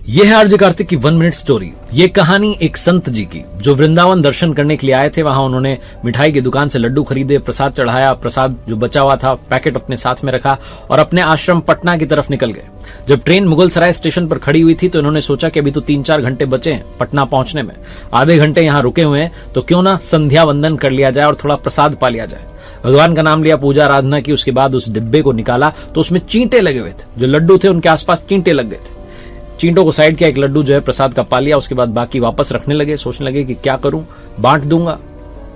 यह है आरजे कार्तिक की 1 मिनट स्टोरी। ये कहानी एक संत जी की जो वृंदावन दर्शन करने के लिए आए थे। वहां उन्होंने मिठाई की दुकान से लड्डू खरीदे, प्रसाद चढ़ाया, प्रसाद जो बचा हुआ था पैकेट अपने साथ में रखा और अपने आश्रम पटना की तरफ निकल गए। जब ट्रेन मुगलसराय स्टेशन पर खड़ी हुई थी तो इन्होंने सोचा कि अभी तो 3-4 घंटे बचे हैं पटना पहुंचने में, आधे घंटे यहां रुके हुए हैं तो क्यों ना संध्या वंदन कर लिया जाए और थोड़ा प्रसाद पा लिया जाए। भगवान का नाम लिया, पूजा आराधना की, उसके बाद उस डिब्बे को निकाला तो उसमें चींटे लगे हुए थे। जो लड्डू थे उनके आसपास चींटे लग गए थे। चींटों को साइड किया, एक लड्डू जो है प्रसाद का पा लिया, उसके बाद बाकी वापस रखने लगे। सोचने लगे कि क्या करूं, बांट दूंगा,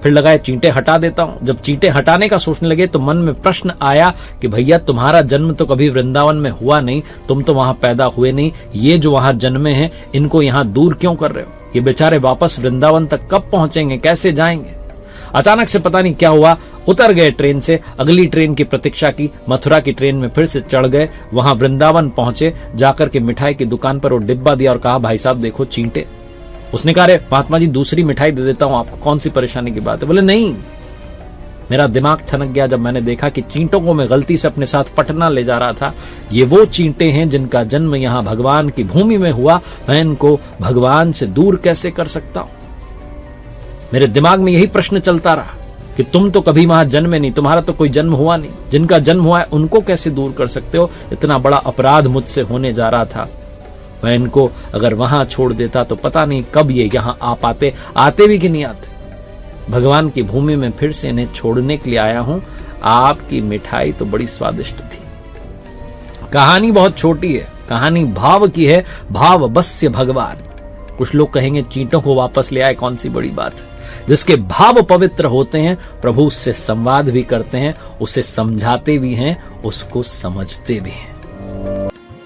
फिर लगाए चींटे हटा देता हूं। जब चींटे हटाने का सोचने लगे तो मन में प्रश्न आया कि भैया तुम्हारा जन्म तो कभी वृंदावन में हुआ नहीं, तुम तो वहां पैदा हुए नहीं, ये जो वहां जन्मे हैं इनको यहां दूर क्यों कर रहे हो? ये बेचारे वापस वृंदावन तक कब पहुंचेंगे, कैसे जाएंगे? अचानक से पता नहीं क्या हुआ, उतर गए ट्रेन से, अगली ट्रेन की प्रतीक्षा की, मथुरा की ट्रेन में फिर से चढ़ गए, वहां वृंदावन पहुंचे, जाकर के मिठाई की दुकान पर वो डिब्बा दिया और कहा भाई साहब देखो चींटे। उसने कहा अरे महात्मा जी दूसरी मिठाई दे देता हूं आपको, कौन सी परेशानी की बात है? बोले नहीं, मेरा दिमाग ठनक गया जब मैंने देखा कि चींटों को मैं गलती से अपने साथ पटना ले जा रहा था। ये वो चींटे हैं जिनका जन्म यहां भगवान की भूमि में हुआ, मैं इनको भगवान से दूर कैसे कर सकता हूं? मेरे दिमाग में यही प्रश्न चलता रहा कि तुम तो कभी वहां जन्मे नहीं, तुम्हारा तो कोई जन्म हुआ नहीं, जिनका जन्म हुआ है उनको कैसे दूर कर सकते हो? इतना बड़ा अपराध मुझसे होने जा रहा था। मैं इनको अगर वहां छोड़ देता तो पता नहीं कब ये यहां आ पाते, आते भी कि नहीं आते। भगवान की भूमि में फिर से इन्हें छोड़ने के लिए आया हूं। आपकी मिठाई तो बड़ी स्वादिष्ट थी। कहानी बहुत छोटी है, कहानी भाव की है, भाव बस्य भगवान। कुछ लोग कहेंगे चींटों को वापस ले आए, कौन सी बड़ी बात है? जिसके भाव पवित्र होते हैं प्रभु उससे संवाद भी करते हैं, उसे समझाते भी हैं, उसको समझते भी हैं।